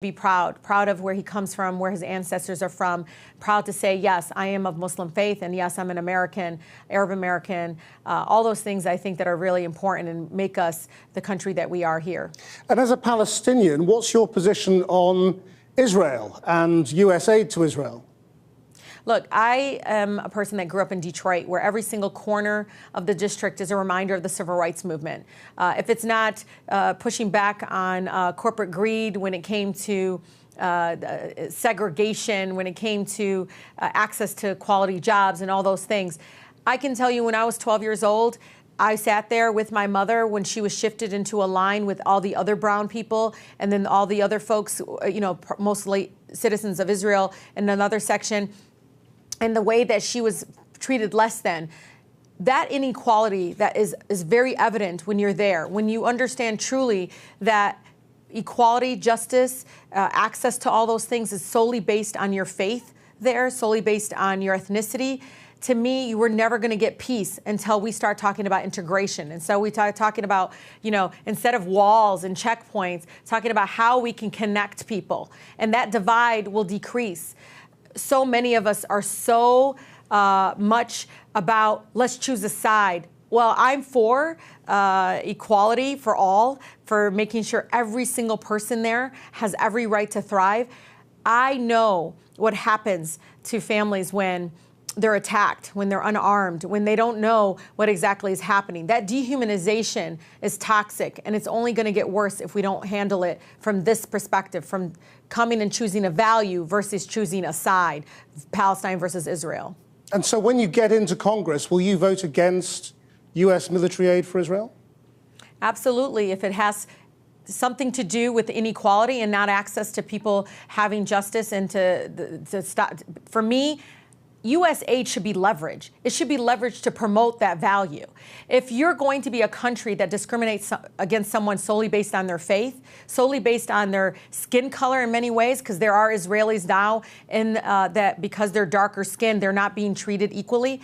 Be proud of where he comes from, where his ancestors are from, proud to say, yes, I am of Muslim faith, and yes, I'm an American, Arab American, all those things I think that are really important and make us the country that we are here. And as a Palestinian, what's your position on Israel and US aid to Israel? Look, I am a person that grew up in Detroit, where every single corner of the district is a reminder of the civil rights movement. If it's not pushing back on corporate greed when it came to segregation, when it came to access to quality jobs and all those things, I can tell you when I was 12 years old, I sat there with my mother when she was shifted into a line with all the other brown people and then all the other folks, you know, mostly citizens of Israel in another section. And the way that she was treated less than, that inequality that is very evident when you're there, when you understand truly that equality, justice, access to all those things is solely based on your faith there, solely based on your ethnicity. To me, you were never going to get peace until we start talking about integration. And so we start talking about, you know, instead of walls and checkpoints, talking about how we can connect people. And that divide will decrease. So many of us are so much about let's choose a side. Well, I'm for equality for all, for making sure every single person there has every right to thrive. I know what happens to families when they're attacked, when they're unarmed, when they don't know what exactly is happening. That dehumanization is toxic, and it's only going to get worse if we don't handle it from this perspective, from coming and choosing a value versus choosing a side, Palestine versus Israel. And so when you get into Congress, will you vote against U.S. military aid for Israel? Absolutely. If it has something to do with inequality and not access to people having justice and to stop, for me, U.S. aid should be leveraged. It should be leveraged to promote that value. If you're going to be a country that discriminates against someone solely based on their faith, solely based on their skin color in many ways, because there are Israelis now in that because they're darker skinned, they're not being treated equally.